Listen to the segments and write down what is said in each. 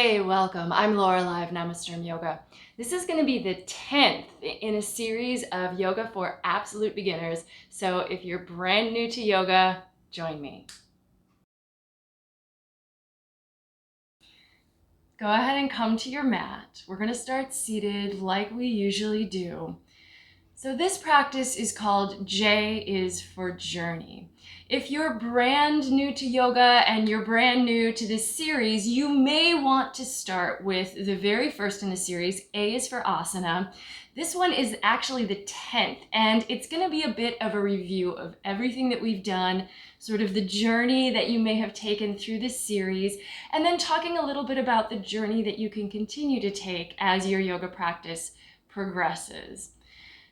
Hey, welcome. I'm Lorelei of Namasturm Yoga. This is going to be the 10th in a series of yoga for absolute beginners. So if you're brand new to yoga, join me. Go ahead and come to your mat. We're going to start seated like we usually do. So this practice is called J is for Journey. If you're brand new to yoga and you're brand new to this series, you may want to start with the very first in the series. A is for asana. This one is actually the 10th, and it's going to be a bit of a review of everything that we've done, sort of the journey that you may have taken through this series, and then talking a little bit about the journey that you can continue to take as your yoga practice progresses.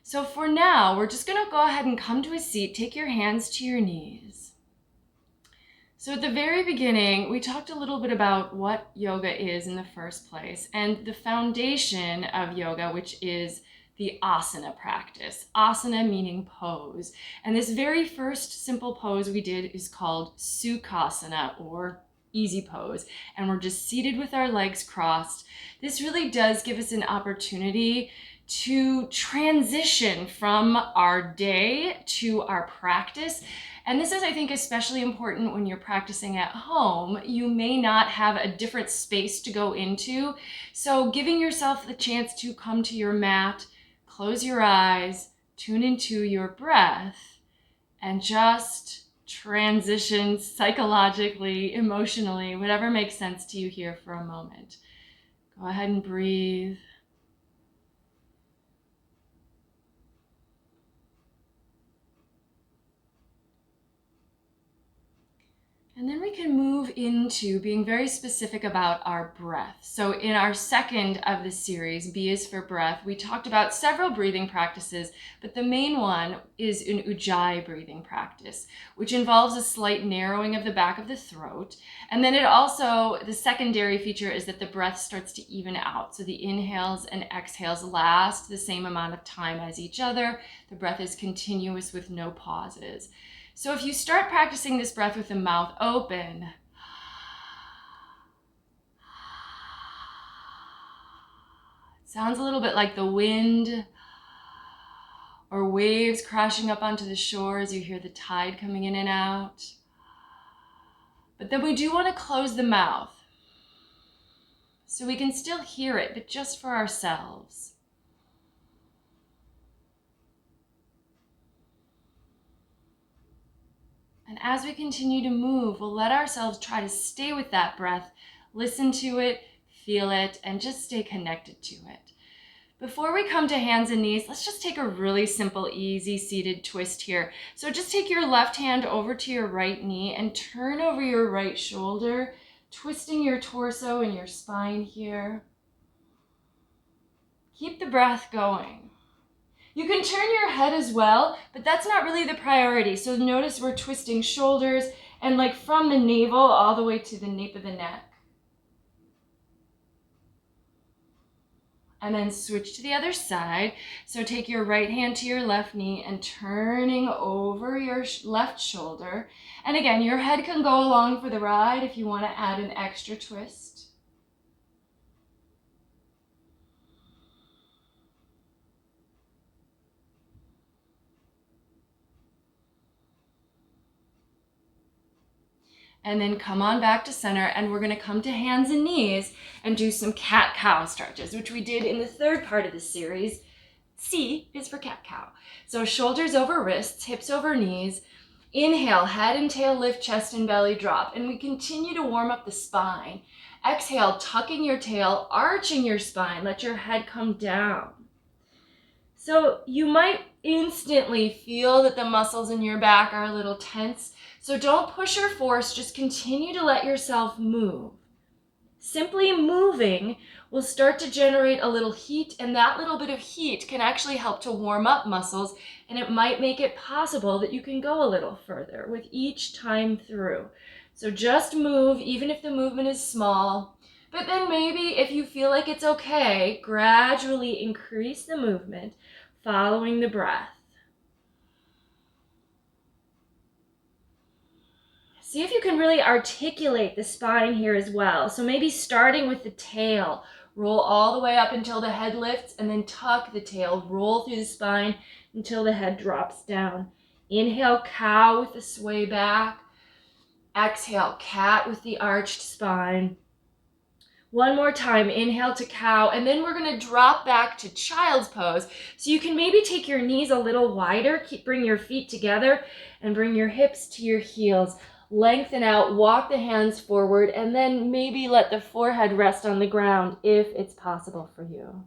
So for now, we're just going to go ahead and come to a seat, take your hands to your knees. So at the very beginning, we talked a little bit about what yoga is in the first place and the foundation of yoga, which is the asana practice. Asana meaning pose. And this very first simple pose we did is called Sukhasana, or easy pose. And we're just seated with our legs crossed. This really does give us an opportunity to transition from our day to our practice. And this is, I think, especially important when you're practicing at home. You may not have a different space to go into. So giving yourself the chance to come to your mat, close your eyes, tune into your breath, and just transition psychologically, emotionally, whatever makes sense to you here for a moment. Go ahead and breathe. And then we can move into being very specific about our breath. So in our second of the series, B is for breath, we talked about several breathing practices, but the main one is an Ujjayi breathing practice, which involves a slight narrowing of the back of the throat. And then it also, the secondary feature is that the breath starts to even out. So the inhales and exhales last the same amount of time as each other. The breath is continuous with no pauses. So if you start practicing this breath with the mouth open, it sounds a little bit like the wind or waves crashing up onto the shore as you hear the tide coming in and out. But then we do want to close the mouth so we can still hear it, but just for ourselves. And as we continue to move, we'll let ourselves try to stay with that breath, listen to it, feel it, and just stay connected to it. Before we come to hands and knees, let's just take a really simple, easy seated twist here. So just take your left hand over to your right knee and turn over your right shoulder, twisting your torso and your spine here. Keep the breath going. You can turn your head as well, but that's not really the priority. So notice we're twisting shoulders and like from the navel all the way to the nape of the neck. And then switch to the other side. So take your right hand to your left knee and turning over your left shoulder. And again, your head can go along for the ride if you want to add an extra twist. And then come on back to center, and we're going to come to hands and knees and do some cat-cow stretches, which we did in the third part of the series. C is for cat-cow. So shoulders over wrists, hips over knees. Inhale, head and tail lift, chest and belly drop. And we continue to warm up the spine. Exhale, tucking your tail, arching your spine. Let your head come down. So you might instantly feel that the muscles in your back are a little tense. So don't push or force, just continue to let yourself move. Simply moving will start to generate a little heat, and that little bit of heat can actually help to warm up muscles, and it might make it possible that you can go a little further with each time through. So just move, even if the movement is small, but then maybe if you feel like it's okay, gradually increase the movement, following the breath. See if you can really articulate the spine here as well. So maybe starting with the tail, roll all the way up until the head lifts, and then tuck the tail, roll through the spine until the head drops down. Inhale, cow with the sway back. Exhale, cat with the arched spine. One more time, inhale to cow, and then we're gonna drop back to child's pose. So you can maybe take your knees a little wider, bring your feet together, and bring your hips to your heels. Lengthen out, walk the hands forward, and then maybe let the forehead rest on the ground if it's possible for you.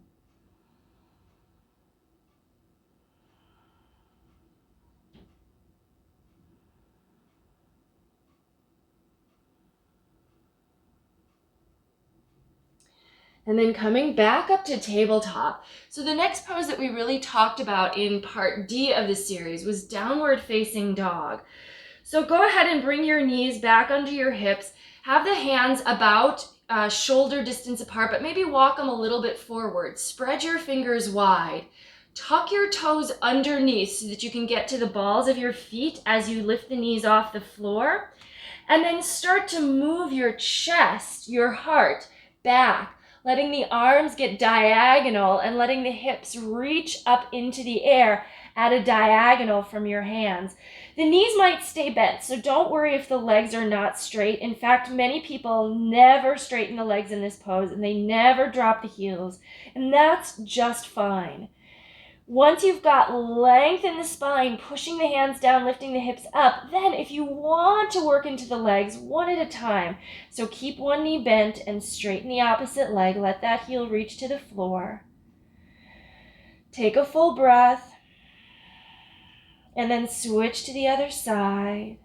And then coming back up to tabletop. So the next pose that we really talked about in part D of the series was downward facing dog. So go ahead and bring your knees back under your hips. Have the hands about shoulder distance apart, but maybe walk them a little bit forward. Spread your fingers wide. Tuck your toes underneath so that you can get to the balls of your feet as you lift the knees off the floor. And then start to move your chest, your heart, back, letting the arms get diagonal and letting the hips reach up into the air at a diagonal from your hands. The knees might stay bent, so don't worry if the legs are not straight. In fact, many people never straighten the legs in this pose and they never drop the heels, and that's just fine. Once you've got length in the spine, pushing the hands down, lifting the hips up, then if you want to work into the legs one at a time, so keep one knee bent and straighten the opposite leg. Let that heel reach to the floor. Take a full breath. And then switch to the other side.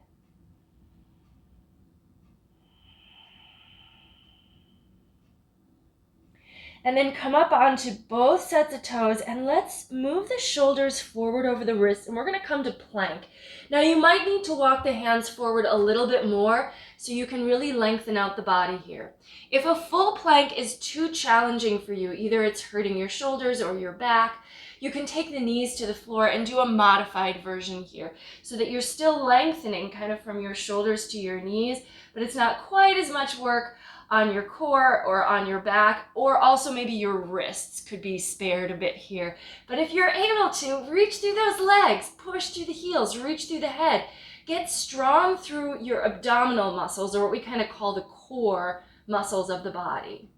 And then come up onto both sets of toes and let's move the shoulders forward over the wrists, and we're going to come to plank. Now you might need to walk the hands forward a little bit more so you can really lengthen out the body here. If a full plank is too challenging for you, either it's hurting your shoulders or your back, you can take the knees to the floor and do a modified version here so that you're still lengthening kind of from your shoulders to your knees, but it's not quite as much work on your core or on your back, or also maybe your wrists could be spared a bit here. But if you're able to, reach through those legs, push through the heels, reach through the head. Get strong through your abdominal muscles, or what we kind of call the core muscles of the body.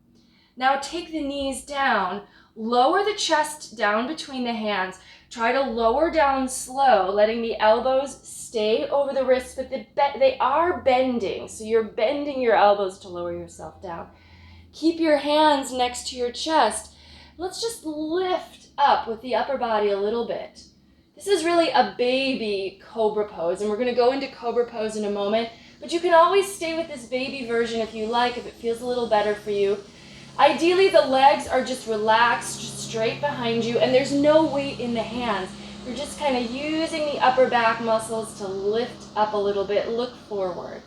Now take the knees down, lower the chest down between the hands. Try to lower down slow, letting the elbows stay over the wrists, but they are bending, so you're bending your elbows to lower yourself down. Keep your hands next to your chest. Let's just lift up with the upper body a little bit. This is really a baby cobra pose, and we're going to go into cobra pose in a moment, but you can always stay with this baby version if you like, if it feels a little better for you. Ideally, the legs are just relaxed, straight behind you, and there's no weight in the hands. You're just kind of using the upper back muscles to lift up a little bit, look forward.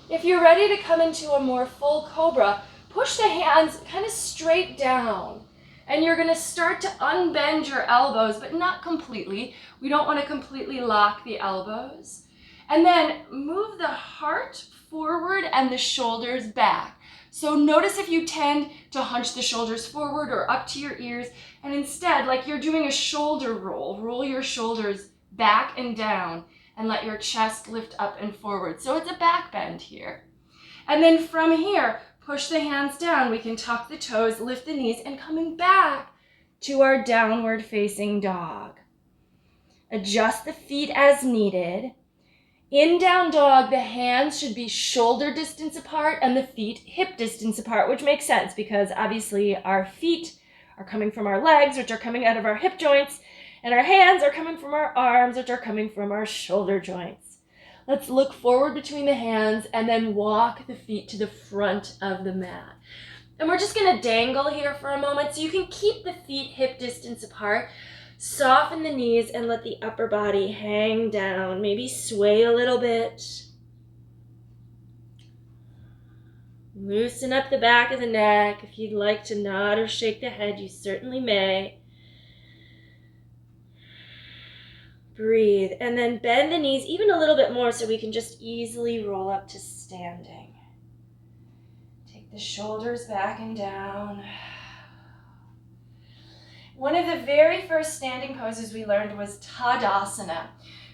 If you're ready to come into a more full cobra, push the hands kind of straight down. And you're going to start to unbend your elbows, but not completely. We don't want to completely lock the elbows. And then move the heart forward and the shoulders back. So notice if you tend to hunch the shoulders forward or up to your ears, and instead, like you're doing a shoulder roll, roll your shoulders back and down and let your chest lift up and forward. So it's a back bend here. And then from here, push the hands down. We can tuck the toes, lift the knees, and coming back to our downward facing dog. Adjust the feet as needed. In down dog, the hands should be shoulder distance apart and the feet hip distance apart, which makes sense because obviously our feet are coming from our legs, which are coming out of our hip joints, and our hands are coming from our arms, which are coming from our shoulder joints. Let's look forward between the hands and then walk the feet to the front of the mat. And we're just going to dangle here for a moment so you can keep the feet hip distance apart. Soften the knees and let the upper body hang down. Maybe sway a little bit. Loosen up the back of the neck. If you'd like to nod or shake the head, you certainly may. Breathe, and then bend the knees even a little bit more so we can just easily roll up to standing. Take the shoulders back and down. One of the very first standing poses we learned was Tadasana.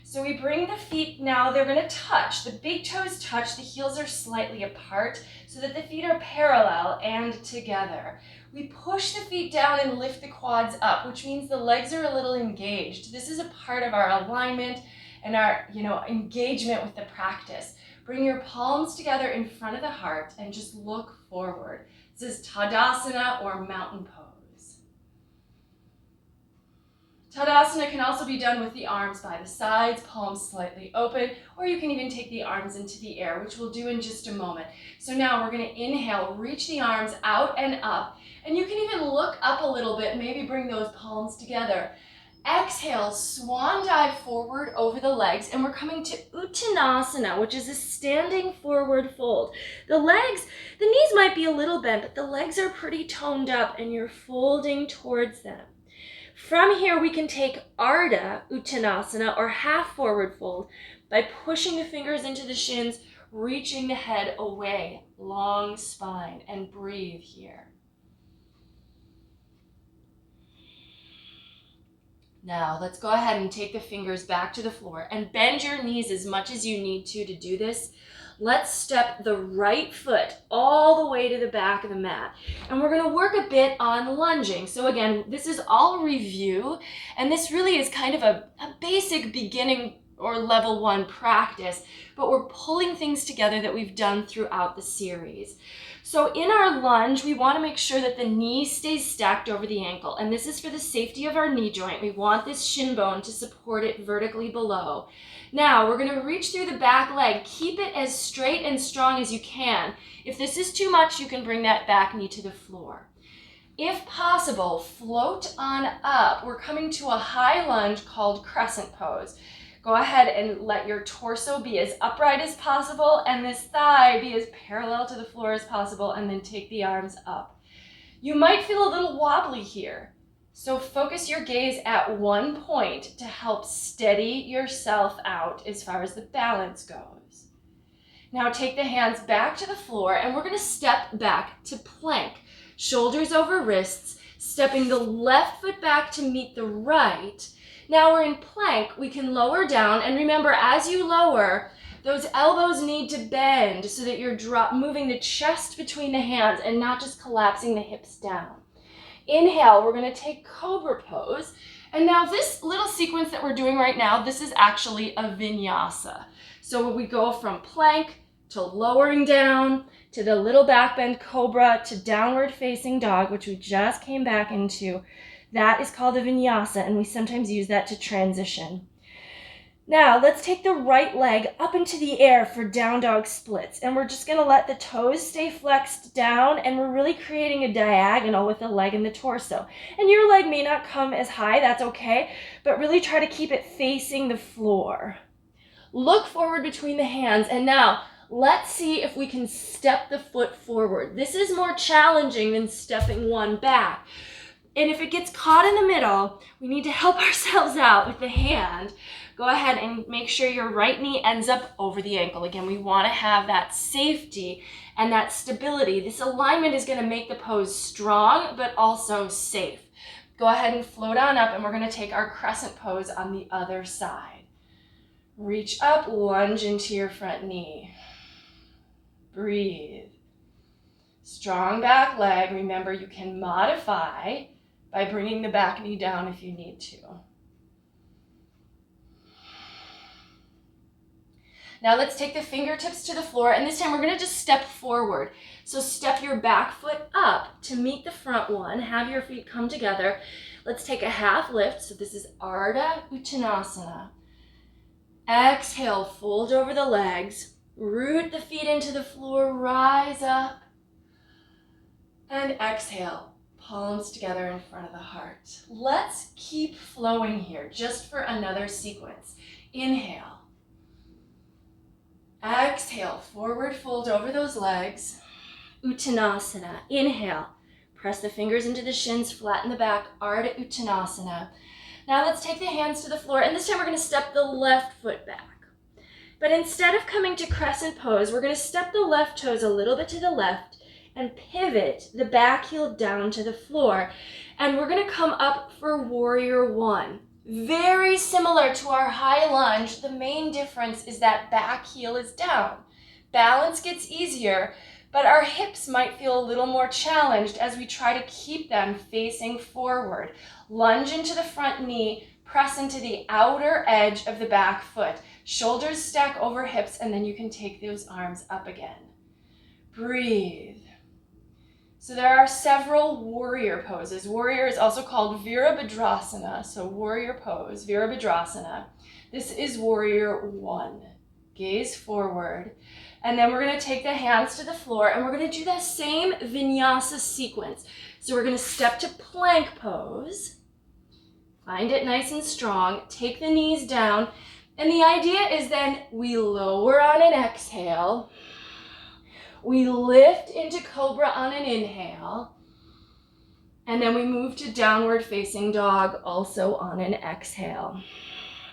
So we bring the feet now, they're going to touch. The big toes touch, the heels are slightly apart so that the feet are parallel and together. We push the feet down and lift the quads up, which means the legs are a little engaged. This is a part of our alignment and our, engagement with the practice. Bring your palms together in front of the heart and just look forward. This is Tadasana or mountain pose. Tadasana can also be done with the arms by the sides, palms slightly open, or you can even take the arms into the air, which we'll do in just a moment. So now we're going to inhale, reach the arms out and up, and you can even look up a little bit, maybe bring those palms together. Exhale, swan dive forward over the legs, and we're coming to Uttanasana, which is a standing forward fold. The knees might be a little bent, but the legs are pretty toned up, and you're folding towards them. From here, we can take Ardha Uttanasana, or half forward fold, by pushing the fingers into the shins, reaching the head away, long spine, and breathe here. Now, let's go ahead and take the fingers back to the floor and bend your knees as much as you need to do this. Let's step the right foot all the way to the back of the mat. And we're going to work a bit on lunging. So again, this is all review, and this really is kind of a basic beginning or level 1 practice, but we're pulling things together that we've done throughout the series. So in our lunge, we want to make sure that the knee stays stacked over the ankle, and this is for the safety of our knee joint. We want this shin bone to support it vertically below. Now, we're going to reach through the back leg. Keep it as straight and strong as you can. If this is too much, you can bring that back knee to the floor. If possible, float on up. We're coming to a high lunge called crescent pose. Go ahead and let your torso be as upright as possible and this thigh be as parallel to the floor as possible, and then take the arms up. You might feel a little wobbly here, so focus your gaze at one point to help steady yourself out as far as the balance goes. Now take the hands back to the floor, and we're going to step back to plank. Shoulders over wrists, stepping the left foot back to meet the right. Now we're in plank, we can lower down, and remember, as you lower, those elbows need to bend so that you're moving the chest between the hands and not just collapsing the hips down. Inhale, we're going to take cobra pose. And now this little sequence that we're doing right now, this is actually a vinyasa. So we go from plank to lowering down to the little back bend cobra to downward facing dog, which we just came back into. That is called a vinyasa, and we sometimes use that to transition. Now, let's take the right leg up into the air for down dog splits, and we're just going to let the toes stay flexed down, and we're really creating a diagonal with the leg and the torso. And your leg may not come as high, that's okay, but really try to keep it facing the floor. Look forward between the hands, and now let's see if we can step the foot forward. This is more challenging than stepping one back. And if it gets caught in the middle, we need to help ourselves out with the hand. Go ahead and make sure your right knee ends up over the ankle. Again, we want to have that safety and that stability. This alignment is going to make the pose strong, but also safe. Go ahead and float on up, and we're going to take our crescent pose on the other side. Reach up, lunge into your front knee. Breathe. Strong back leg. Remember, you can modify by bringing the back knee down if you need to. Now let's take the fingertips to the floor, and this time we're going to just step forward. So step your back foot up to meet the front one. Have your feet come together. Let's take a half lift. So this is Ardha Uttanasana. Exhale, fold over the legs. Root the feet into the floor, rise up. And exhale, palms together in front of the heart. Let's keep flowing here just for another sequence. Inhale. Exhale, forward fold over those legs. Uttanasana. Inhale. Press the fingers into the shins, flatten the back, Ardha Uttanasana. Now let's take the hands to the floor, and this time we're going to step the left foot back. But instead of coming to crescent pose, we're going to step the left toes a little bit to the left and pivot the back heel down to the floor. And we're going to come up for warrior one. Very similar to our high lunge, the main difference is that back heel is down. Balance gets easier, but our hips might feel a little more challenged as we try to keep them facing forward. Lunge into the front knee, press into the outer edge of the back foot. Shoulders stack over hips, and then you can take those arms up again. Breathe. So there are several warrior poses. Warrior is also called Virabhadrasana, so warrior pose, Virabhadrasana. This is warrior one. Gaze forward. And then we're going to take the hands to the floor, and we're going to do that same vinyasa sequence. So we're going to step to plank pose. Find it nice and strong. Take the knees down. And the idea is then we lower on an exhale. We lift into cobra on an inhale. And then we move to downward facing dog also on an exhale.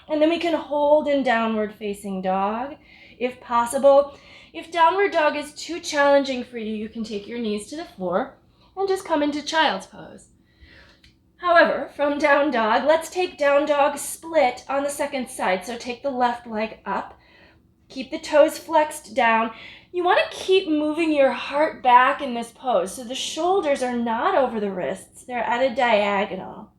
And then we can hold in downward facing dog if possible. If downward dog is too challenging for you, you can take your knees to the floor and just come into child's pose. However, from down dog, let's take down dog split on the second side. So take the left leg up, keep the toes flexed down. You want to keep moving your heart back in this pose. So the shoulders are not over the wrists, they're at a diagonal.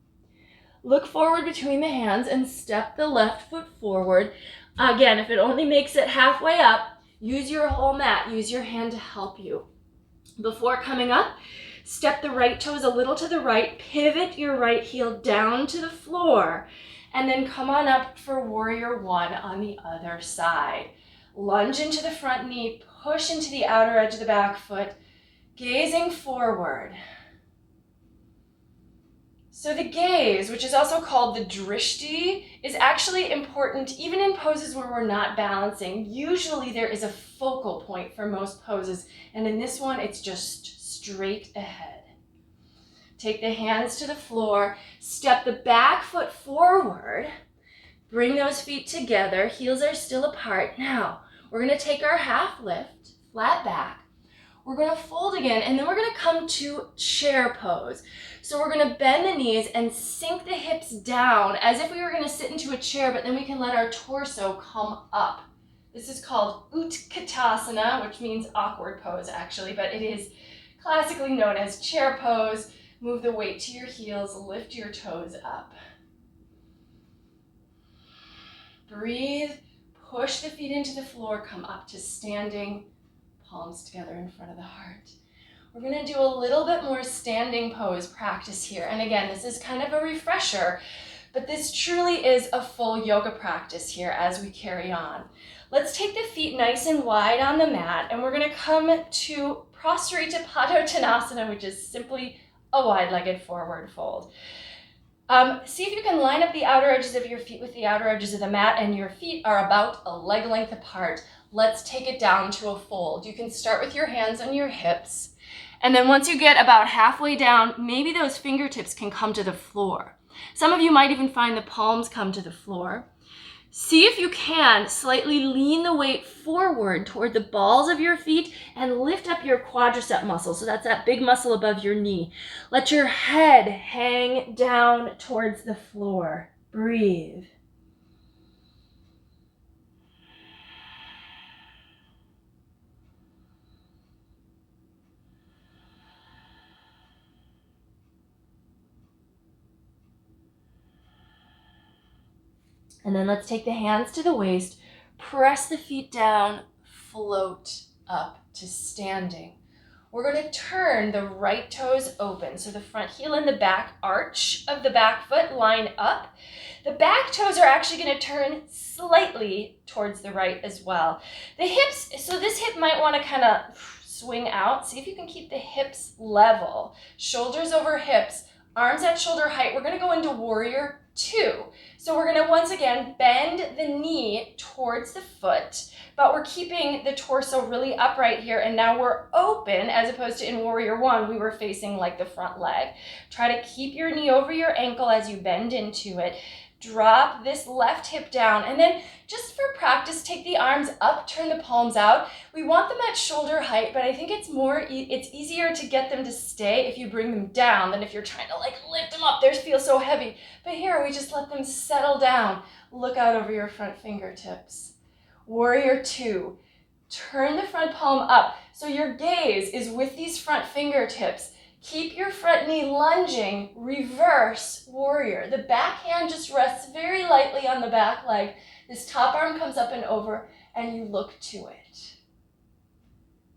Look forward between the hands and step the left foot forward. Again, if it only makes it halfway up, use your whole mat, use your hand to help you. Before coming up, step the right toes a little to the right, pivot your right heel down to the floor, and then come on up for warrior one on the other side. Lunge into the front knee, push into the outer edge of the back foot, gazing forward. So the gaze, which is also called the drishti, is actually important even in poses where we're not balancing. Usually there is a focal point for most poses, and in this one it's just straight ahead. Take the hands to the floor, step the back foot forward, bring those feet together, heels are still apart. Now, we're going to take our half lift, flat back. We're going to fold again, and then we're going to come to chair pose. So we're going to bend the knees and sink the hips down as if we were going to sit into a chair, but then we can let our torso come up. This is called Utkatasana, which means awkward pose actually, but it is classically known as chair pose. Move the weight to your heels, lift your toes up. Breathe, push the feet into the floor, come up to standing, palms together in front of the heart. We're going to do a little bit more standing pose practice here. And again, this is kind of a refresher, but this truly is a full yoga practice here as we carry on. Let's take the feet nice and wide on the mat, and we're going to come to Prasarita Padottanasana, which is simply a wide-legged forward fold. See if you can line up the outer edges of your feet with the outer edges of the mat, and your feet are about a leg length apart. Let's take it down to a fold. You can start with your hands on your hips, and then once you get about halfway down, maybe those fingertips can come to the floor. Some of you might even find the palms come to the floor. See if you can slightly lean the weight forward toward the balls of your feet and lift up your quadricep muscle. So that's that big muscle above your knee. Let your head hang down towards the floor. Breathe. And then let's take the hands to the waist, press the feet down, float up to standing. We're going to turn the right toes open. So the front heel and the back arch of the back foot line up. The back toes are actually going to turn slightly towards the right as well. The hips, so this hip might want to kind of swing out. See if you can keep the hips level. Shoulders over hips, arms at shoulder height. We're going to go into warrior two. So we're gonna, once again, bend the knee towards the foot, but we're keeping the torso really upright here, and now we're open, as opposed to in Warrior One, we were facing like the front leg. Try to keep your knee over your ankle as you bend into it. Drop this left hip down, and then just for practice, take the arms up, turn the palms out. We want them at shoulder height, but I think it's easier to get them to stay if you bring them down than if you're trying to like lift them up. Theirs feel so heavy. But here, we just let them settle down. Look out over your front fingertips. Warrior Two. Turn the front palm up, so your gaze is with these front fingertips. Keep your front knee lunging, reverse warrior. The back hand just rests very lightly on the back leg. This top arm comes up and over, and you look to it.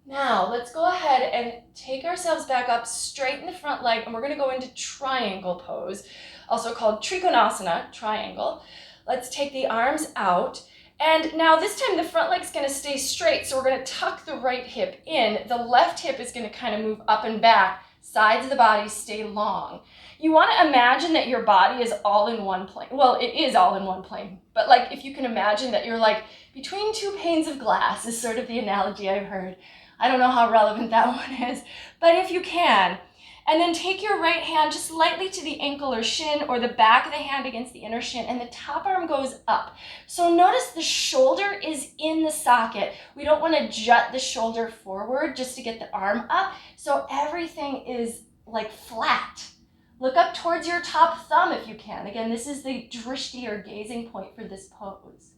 Now, let's go ahead and take ourselves back up, straighten the front leg, and we're gonna go into triangle pose, also called Trikonasana, triangle. Let's take the arms out. And now this time the front leg's gonna stay straight, so we're gonna tuck the right hip in. The left hip is gonna kind of move up and back. Sides of the body stay long. You want to imagine that your body is all in one plane. Well, it is all in one plane, but like if you can imagine that you're like between two panes of glass is sort of the analogy I've heard. I don't know how relevant that one is, but if you can. And then take your right hand just lightly to the ankle or shin, or the back of the hand against the inner shin, and the top arm goes up. So notice the shoulder is in the socket. We don't want to jut the shoulder forward just to get the arm up, so everything is like flat. Look up towards your top thumb if you can. Again, this is the drishti or gazing point for this pose.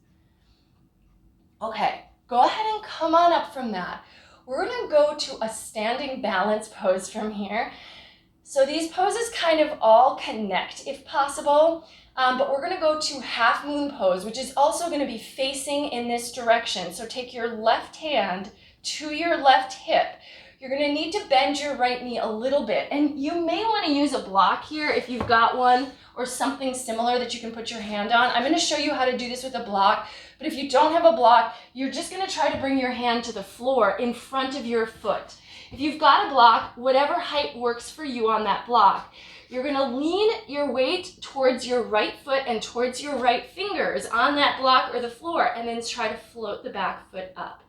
Okay, go ahead and come on up from that. We're going to go to a standing balance pose from here. So these poses kind of all connect if possible, but we're going to go to half moon pose, which is also going to be facing in this direction. So take your left hand to your left hip. You're going to need to bend your right knee a little bit, and you may want to use a block here if you've got one or something similar that you can put your hand on. I'm going to show you how to do this with a block, but if you don't have a block, you're just going to try to bring your hand to the floor in front of your foot. If you've got a block, whatever height works for you on that block, you're going to lean your weight towards your right foot and towards your right fingers on that block or the floor, and then try to float the back foot up.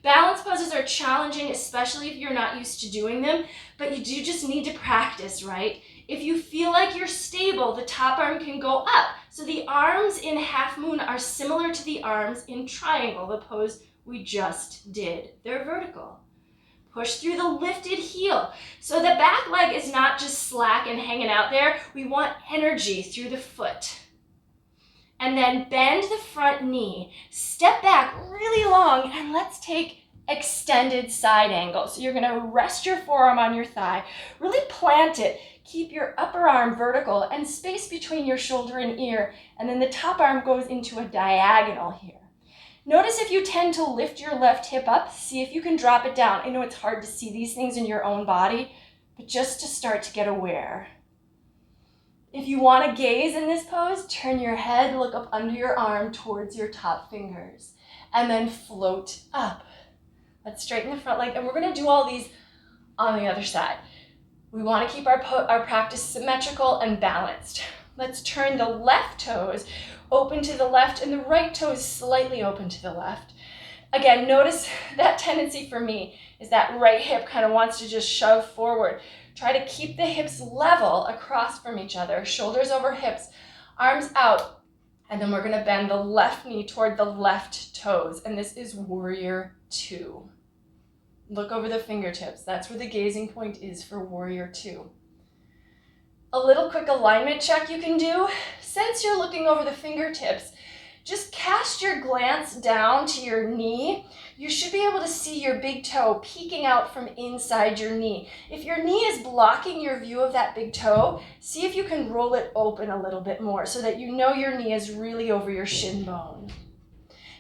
Balance poses are challenging, especially if you're not used to doing them, but you do just need to practice, right? If you feel like you're stable, the top arm can go up. So the arms in half moon are similar to the arms in triangle, the pose we just did. They're vertical. Push through the lifted heel. So the back leg is not just slack and hanging out there. We want energy through the foot. And then bend the front knee. Step back really long, and let's take extended side angle. So you're gonna rest your forearm on your thigh, really plant it. Keep your upper arm vertical and space between your shoulder and ear, and then the top arm goes into a diagonal here. Notice if you tend to lift your left hip up, see if you can drop it down. I know it's hard to see these things in your own body, but just to start to get aware. If you want to gaze in this pose, turn your head, look up under your arm towards your top fingers, and then float up. Let's straighten the front leg, and we're going to do all these on the other side. We want to keep our practice symmetrical and balanced. Let's turn the left toes open to the left and the right toes slightly open to the left. Again, notice that tendency for me is that right hip kind of wants to just shove forward. Try to keep the hips level across from each other, shoulders over hips, arms out, and then we're going to bend the left knee toward the left toes, and this is Warrior Two. Look over the fingertips. That's where the gazing point is for Warrior Two. A little quick alignment check you can do. Since you're looking over the fingertips, just cast your glance down to your knee. You should be able to see your big toe peeking out from inside your knee. If your knee is blocking your view of that big toe, see if you can roll it open a little bit more so that you know your knee is really over your shin bone.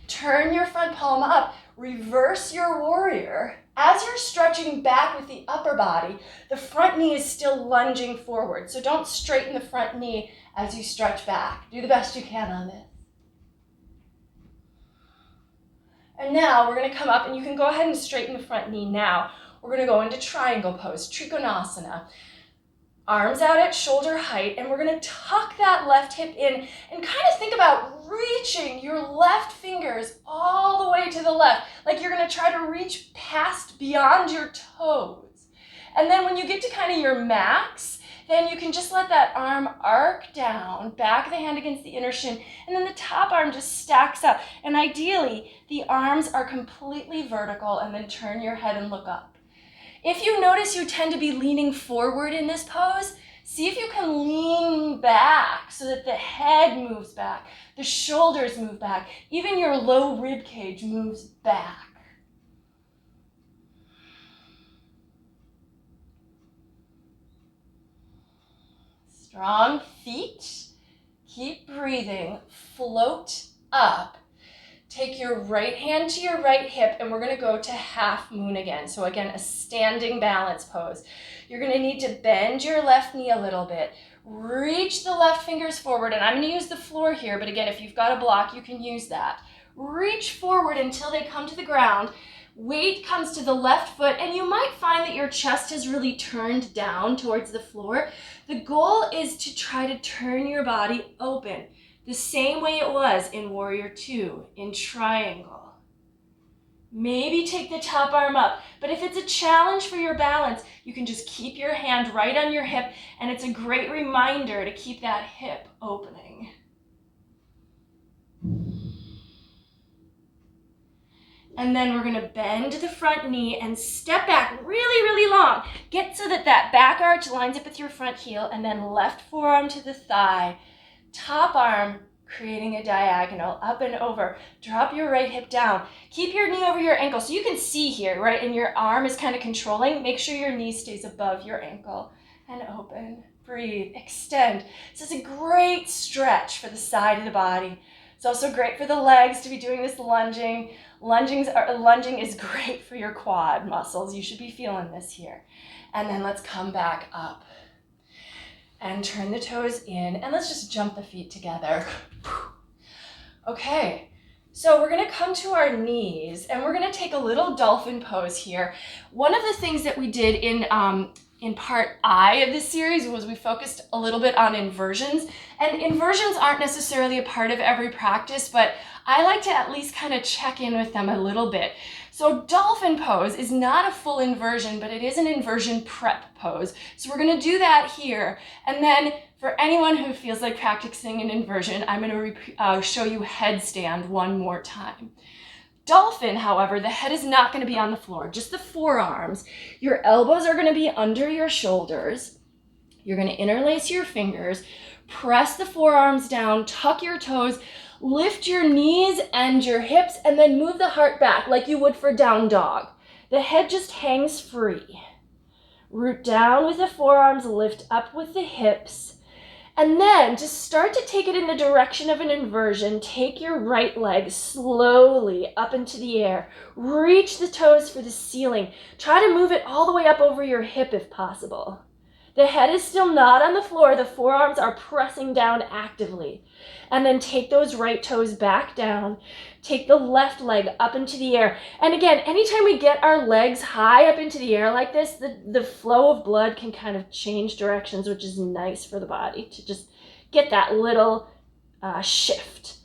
Turn your front palm up, reverse your warrior. As you're stretching back with the upper body, the front knee is still lunging forward. So don't straighten the front knee as you stretch back. Do the best you can on this. And now we're going to come up, and you can go ahead and straighten the front knee now. We're going to go into triangle pose, Trikonasana. Arms out at shoulder height, and we're gonna tuck that left hip in and kind of think about reaching your left fingers all the way to the left, like you're gonna try to reach past beyond your toes. And then when you get to kind of your max, then you can just let that arm arc down, back of the hand against the inner shin, and then the top arm just stacks up. And ideally, the arms are completely vertical, and then turn your head and look up. If you notice you tend to be leaning forward in this pose, see if you can lean back so that the head moves back, the shoulders move back, even your low rib cage moves back. Strong feet. Keep breathing. Float up. Take your right hand to your right hip, and we're going to go to half moon again. So again, a standing balance pose. You're going to need to bend your left knee a little bit. Reach the left fingers forward, and I'm going to use the floor here, but again, if you've got a block, you can use that. Reach forward until they come to the ground. Weight comes to the left foot, and you might find that your chest has really turned down towards the floor. The goal is to try to turn your body open, the same way it was in Warrior Two, in Triangle. Maybe take the top arm up, but if it's a challenge for your balance, you can just keep your hand right on your hip, and it's a great reminder to keep that hip opening. And then we're gonna bend the front knee and step back really, really long. Get so that that back arch lines up with your front heel, and then left forearm to the thigh. Top arm creating a diagonal up and over. Drop your right hip down. Keep your knee over your ankle so you can see here, right? And your arm is kind of controlling. Make sure your knee stays above your ankle. And open, breathe, extend. So it's a great stretch for the side of the body. It's also great for the legs to be doing this lunging. Lunging is great for your quad muscles. You should be feeling this here. And then let's come back up. And turn the toes in, and let's just jump the feet together. Okay, so we're gonna come to our knees, and we're gonna take a little dolphin pose here. One of the things that we did in part I of this series was we focused a little bit on inversions, and inversions aren't necessarily a part of every practice, but I like to at least kind of check in with them a little bit. So dolphin pose is not a full inversion, but it is an inversion prep pose. So we're gonna do that here. And then for anyone who feels like practicing an inversion, I'm gonna show you headstand one more time. Dolphin, however, the head is not gonna be on the floor, just the forearms. Your elbows are gonna be under your shoulders. You're gonna interlace your fingers, press the forearms down, tuck your toes, lift your knees and your hips, and then move the heart back like you would for down dog. The head just hangs free. Root down with the forearms, lift up with the hips. And then just start to take it in the direction of an inversion. Take your right leg slowly up into the air. Reach the toes for the ceiling. Try to move it all the way up over your hip if possible. The head is still not on the floor. The forearms are pressing down actively. And then take those right toes back down. Take the left leg up into the air. And again, anytime we get our legs high up into the air like this, the flow of blood can kind of change directions, which is nice for the body to just get that little shift.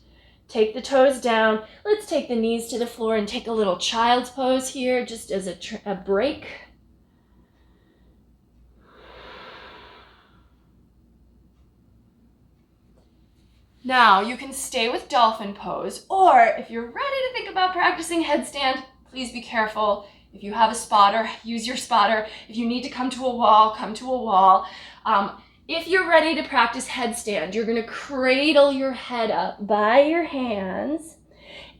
Take the toes down. Let's take the knees to the floor and take a little child's pose here, just as a break. Now, you can stay with dolphin pose, or if you're ready to think about practicing headstand, please be careful. If you have a spotter, use your spotter. If you need to come to a wall, come to a wall. If you're ready to practice headstand, you're gonna cradle your head up by your hands,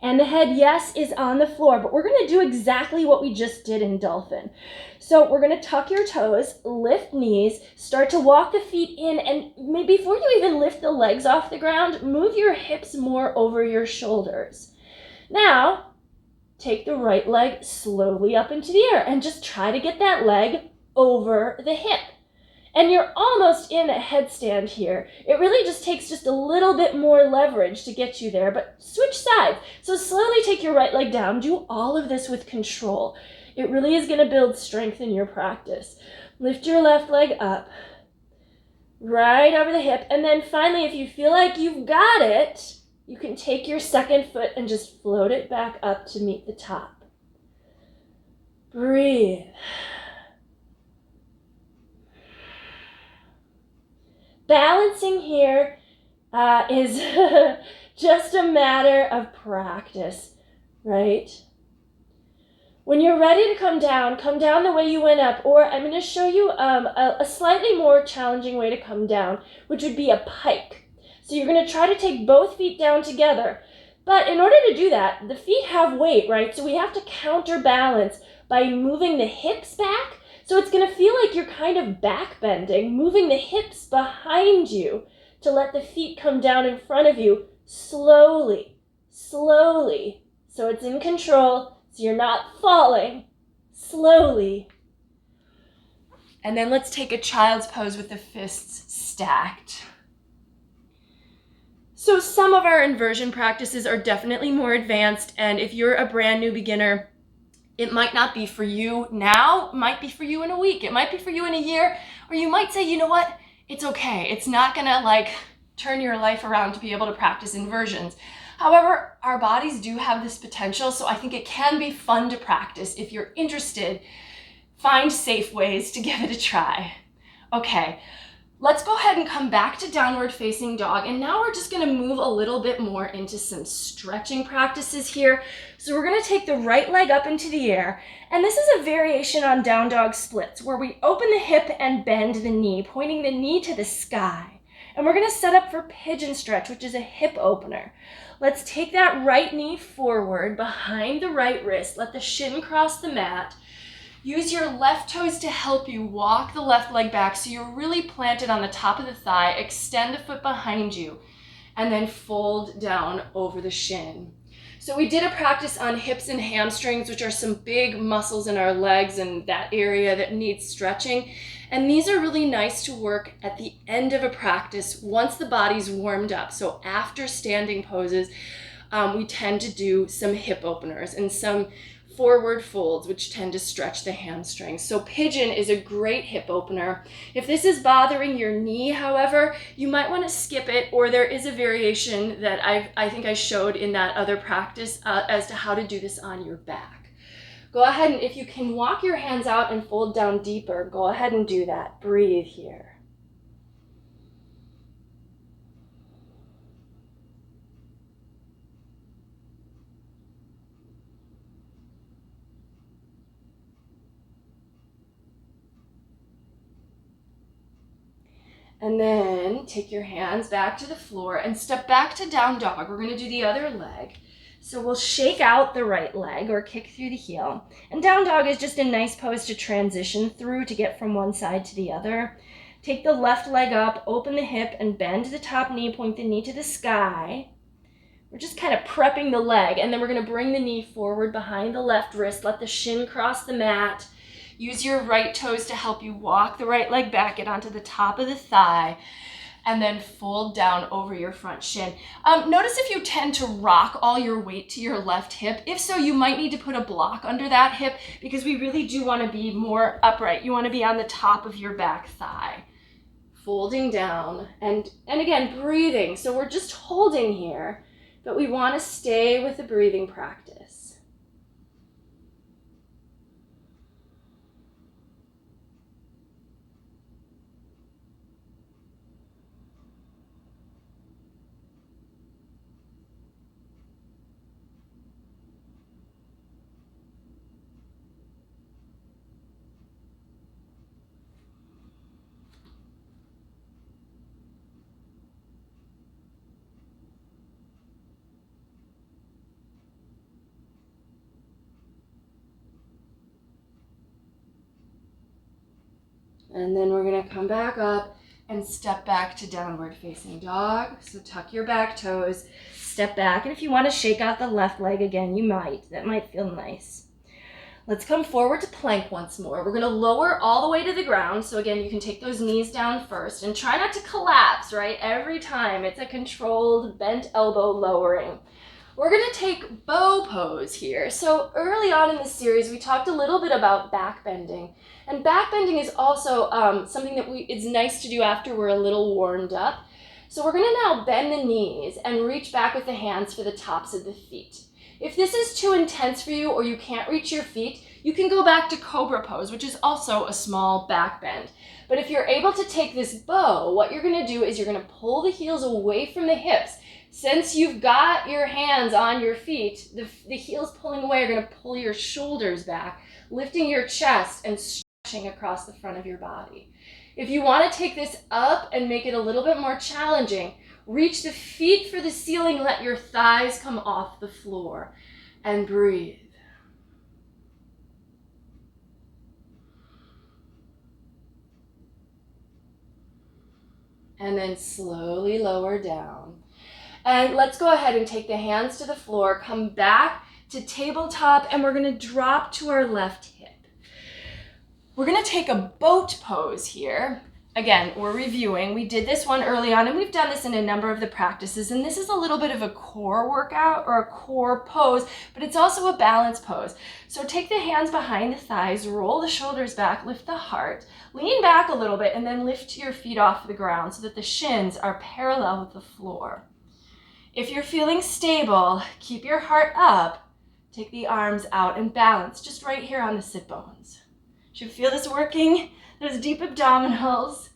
and the head, yes, is on the floor, but we're gonna do exactly what we just did in dolphin. So we're gonna tuck your toes, lift knees, start to walk the feet in, and maybe before you even lift the legs off the ground, move your hips more over your shoulders. Now, take the right leg slowly up into the air and just try to get that leg over the hip. And you're almost in a headstand here. It really just takes just a little bit more leverage to get you there, but switch sides. So slowly take your right leg down. Do all of this with control. It really is going to build strength in your practice. Lift your left leg up. right over the hip. And then finally, if you feel like you've got it, you can take your second foot and just float it back up to meet the top. Breathe. Balancing here is just a matter of practice, right? When you're ready to come down the way you went up, or I'm going to show you a slightly more challenging way to come down, which would be a pike. So you're going to try to take both feet down together. But in order to do that, the feet have weight, right? So we have to counterbalance by moving the hips back. So it's going to feel like you're kind of back bending, moving the hips behind you to let the feet come down in front of you slowly, slowly. So it's in control, so you're not falling, slowly. And then let's take a child's pose with the fists stacked. So some of our inversion practices are definitely more advanced, and if you're a brand new beginner, it might not be for you now, it might be for you in a week, it might be for you in a year, or you might say, you know what, it's okay. It's not gonna turn your life around to be able to practice inversions. However, our bodies do have this potential, so I think it can be fun to practice. If you're interested, find safe ways to give it a try. Okay, let's go ahead and come back to downward facing dog. And now we're just gonna move a little bit more into some stretching practices here. So we're gonna take the right leg up into the air. And this is a variation on down dog splits where we open the hip and bend the knee, pointing the knee to the sky. And we're gonna set up for pigeon stretch, which is a hip opener. Let's take that right knee forward behind the right wrist. Let the shin cross the mat. Use your left toes to help you walk the left leg back so you're really planted on the top of the thigh. Extend the foot behind you and then fold down over the shin. So we did a practice on hips and hamstrings, which are some big muscles in our legs and that area that needs stretching. And these are really nice to work at the end of a practice once the body's warmed up. So after standing poses, we tend to do some hip openers and some forward folds, which tend to stretch the hamstrings. So pigeon is a great hip opener. If this is bothering your knee, however, you might want to skip it, or there is a variation that I think I showed in that other practice as to how to do this on your back. Go ahead and if you can walk your hands out and fold down deeper, go ahead and do that. Breathe here. And then take your hands back to the floor and step back to down dog. We're going to do the other leg. So we'll shake out the right leg or kick through the heel. And down dog is just a nice pose to transition through to get from one side to the other. Take the left leg up, open the hip, and bend the top knee, point the knee to the sky. We're just kind of prepping the leg, and then we're going to bring the knee forward behind the left wrist. Let the shin cross the mat. Use your right toes to help you walk the right leg back, get onto the top of the thigh, and then fold down over your front shin. Notice if you tend to rock all your weight to your left hip. If so, you might need to put a block under that hip because we really do want to be more upright. You want to be on the top of your back thigh. Folding down, and again, breathing. So we're just holding here, but we want to stay with the breathing practice. And then we're going to come back up and step back to downward facing dog. So tuck your back toes, step back. And if you want to shake out the left leg again, you might. That might feel nice. Let's come forward to plank once more. We're going to lower all the way to the ground. So again, you can take those knees down first and try not to collapse, right? Every time it's a controlled bent elbow lowering. We're gonna take bow pose here. So early on in the series, we talked a little bit about back bending. And back bending is also something that it's nice to do after we're a little warmed up. So we're gonna now bend the knees and reach back with the hands for the tops of the feet. If this is too intense for you or you can't reach your feet, you can go back to cobra pose, which is also a small back bend. But if you're able to take this bow, what you're gonna do is you're gonna pull the heels away from the hips. Since you've got your hands on your feet, the heels pulling away are gonna pull your shoulders back, lifting your chest and stretching across the front of your body. If you wanna take this up and make it a little bit more challenging, reach the feet for the ceiling, let your thighs come off the floor, and breathe. And then slowly lower down. And let's go ahead and take the hands to the floor, come back to tabletop, and we're gonna drop to our left hip. We're gonna take a boat pose here. Again, we're reviewing. We did this one early on, and we've done this in a number of the practices, and this is a little bit of a core workout or a core pose, but it's also a balance pose. So take the hands behind the thighs, roll the shoulders back, lift the heart, lean back a little bit, and then lift your feet off the ground so that the shins are parallel with the floor. If you're feeling stable, keep your heart up, take the arms out and balance just right here on the sit bones. Should feel this working, those deep abdominals.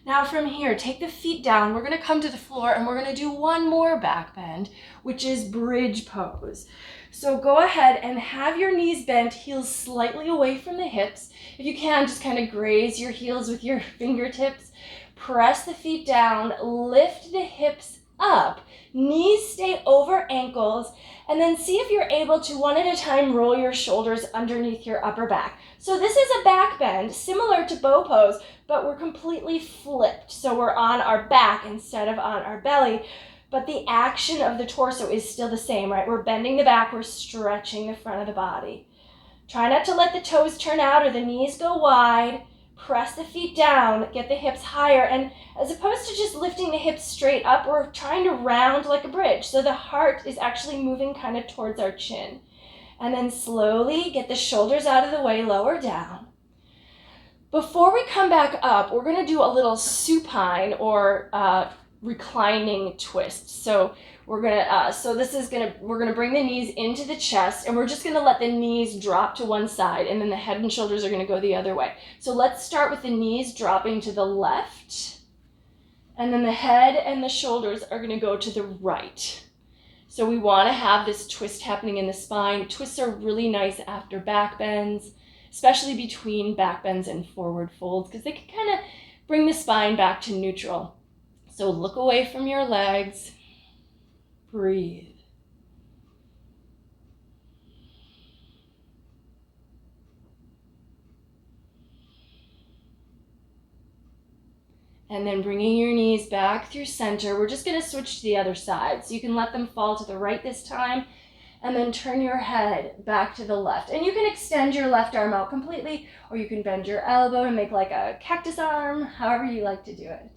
Now from here, take the feet down. We're gonna come to the floor and we're gonna do one more back bend, which is bridge pose. So go ahead and have your knees bent, heels slightly away from the hips. If you can, just kind of graze your heels with your fingertips. Press the feet down, lift the hips up, knees stay over ankles, and then see if you're able to, one at a time, roll your shoulders underneath your upper back. So this is a back bend, similar to bow pose, but we're completely flipped. So we're on our back instead of on our belly, but the action of the torso is still the same, right? We're bending the back, we're stretching the front of the body. Try not to let the toes turn out or the knees go wide. Press the feet down, get the hips higher, and as opposed to just lifting the hips straight up, we're trying to round like a bridge. So the heart is actually moving kind of towards our chin. And then slowly get the shoulders out of the way, lower down. Before we come back up, we're gonna do a little supine or reclining twist. So we're gonna bring the knees into the chest, and we're just gonna let the knees drop to one side, and then the head and shoulders are gonna go the other way. So let's start with the knees dropping to the left, and then the head and the shoulders are gonna go to the right. So we wanna have this twist happening in the spine. Twists are really nice after back bends, especially between back bends and forward folds, because they can kind of bring the spine back to neutral. So look away from your legs. Breathe. And then bringing your knees back through center, we're just going to switch to the other side. So you can let them fall to the right this time, and then turn your head back to the left. And you can extend your left arm out completely, or you can bend your elbow and make like a cactus arm, however you like to do it.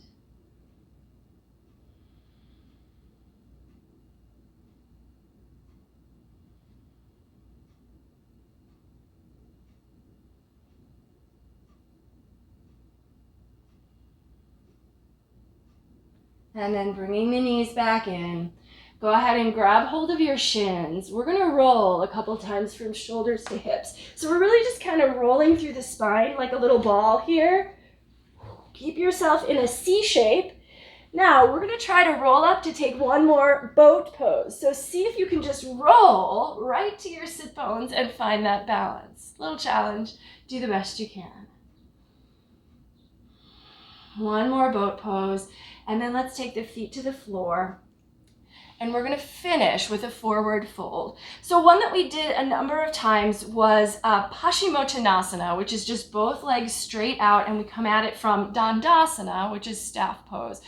And then bringing the knees back in. Go ahead and grab hold of your shins. We're gonna roll a couple times from shoulders to hips. So we're really just kind of rolling through the spine like a little ball here. Keep yourself in a C shape. Now we're gonna try to roll up to take one more boat pose. So see if you can just roll right to your sit bones and find that balance. Little challenge, do the best you can. One more boat pose. And then let's take the feet to the floor. And we're gonna finish with a forward fold. So one that we did a number of times was Paschimottanasana, which is just both legs straight out, and we come at it from Dandasana, which is staff pose.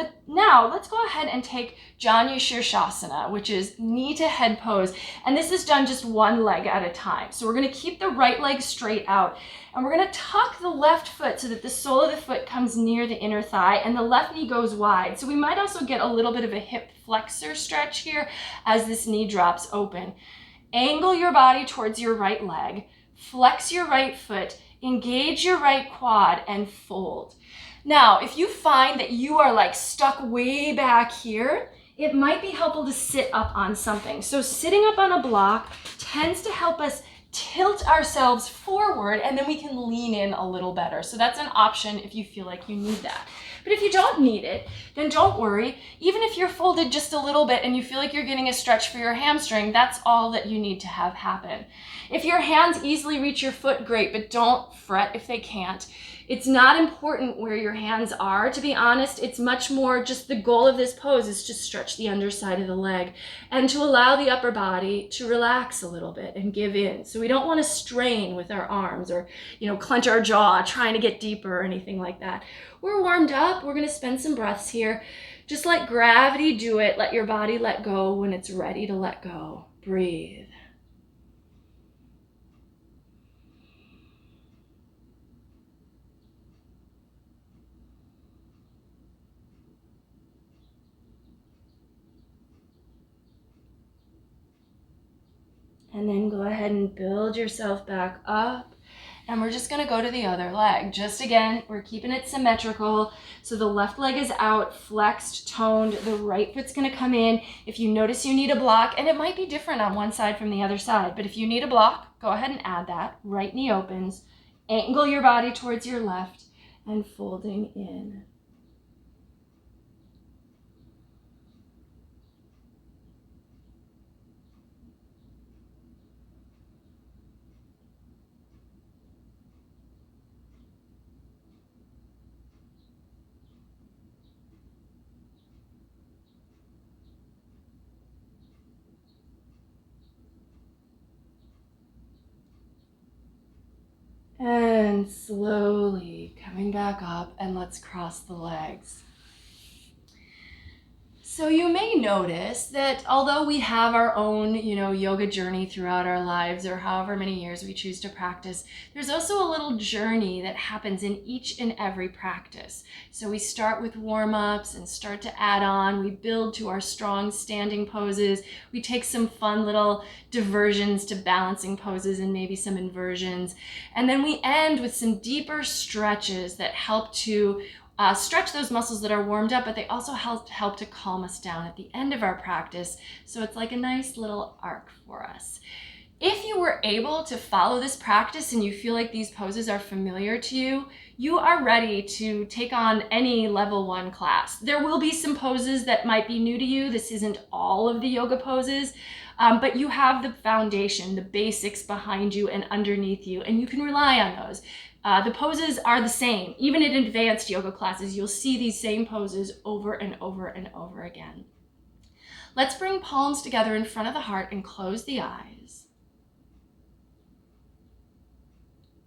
But now let's go ahead and take Janu Shirshasana, which is knee to head pose. And this is done just one leg at a time. So we're going to keep the right leg straight out, and we're going to tuck the left foot so that the sole of the foot comes near the inner thigh and the left knee goes wide. So we might also get a little bit of a hip flexor stretch here as this knee drops open. Angle your body towards your right leg, flex your right foot, engage your right quad, and fold. Now, if you find that you are like stuck way back here, it might be helpful to sit up on something. So sitting up on a block tends to help us tilt ourselves forward, and then we can lean in a little better. So that's an option if you feel like you need that. But if you don't need it, then don't worry. Even if you're folded just a little bit and you feel like you're getting a stretch for your hamstring, that's all that you need to have happen. If your hands easily reach your foot, great, but don't fret if they can't. It's not important where your hands are, to be honest. It's much more just the goal of this pose is to stretch the underside of the leg and to allow the upper body to relax a little bit and give in. So we don't want to strain with our arms or, clench our jaw trying to get deeper or anything like that. We're warmed up. We're going to spend some breaths here. Just let gravity do it. Let your body let go when it's ready to let go. Breathe. And then go ahead and build yourself back up. And we're just going to go to the other leg. Just again, we're keeping it symmetrical. So the left leg is out, flexed, toned. The right foot's going to come in. If you notice you need a block, and it might be different on one side from the other side, but if you need a block, go ahead and add that. Right knee opens. Angle your body towards your left and folding in. And slowly coming back up, and let's cross the legs. So you may notice that although we have our own, yoga journey throughout our lives, or however many years we choose to practice, there's also a little journey that happens in each and every practice. So we start with warm-ups and start to add on. We build to our strong standing poses. We take some fun little diversions to balancing poses and maybe some inversions. And then we end with some deeper stretches that help to stretch those muscles that are warmed up, but they also help to calm us down at the end of our practice. So it's like a nice little arc for us. If you were able to follow this practice and you feel like these poses are familiar to you, you are ready to take on any level 1 class. There will be some poses that might be new to you. This isn't all of the yoga poses, but you have the foundation, the basics behind you and underneath you, and you can rely on those. The poses are the same. Even in advanced yoga classes, you'll see these same poses over and over and over again. Let's bring palms together in front of the heart and close the eyes.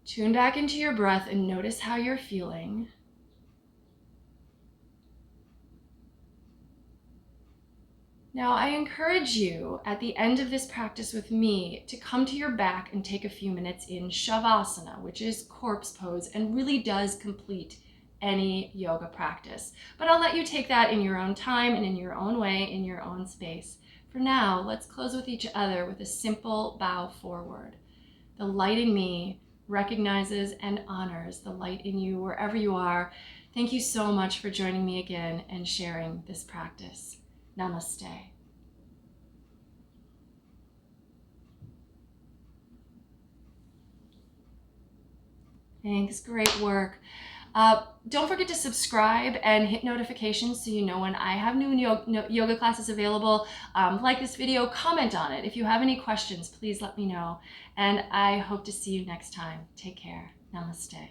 Tune back into your breath and notice how you're feeling. Now, I encourage you at the end of this practice with me to come to your back and take a few minutes in Shavasana, which is corpse pose and really does complete any yoga practice. But I'll let you take that in your own time and in your own way, in your own space. For now, let's close with each other with a simple bow forward. The light in me recognizes and honors the light in you wherever you are. Thank you so much for joining me again and sharing this practice. Namaste. Thanks, great work. Don't forget to subscribe and hit notifications so you know when I have new yoga classes available. Like this video, comment on it. If you have any questions, please let me know. And I hope to see you next time. Take care. Namaste.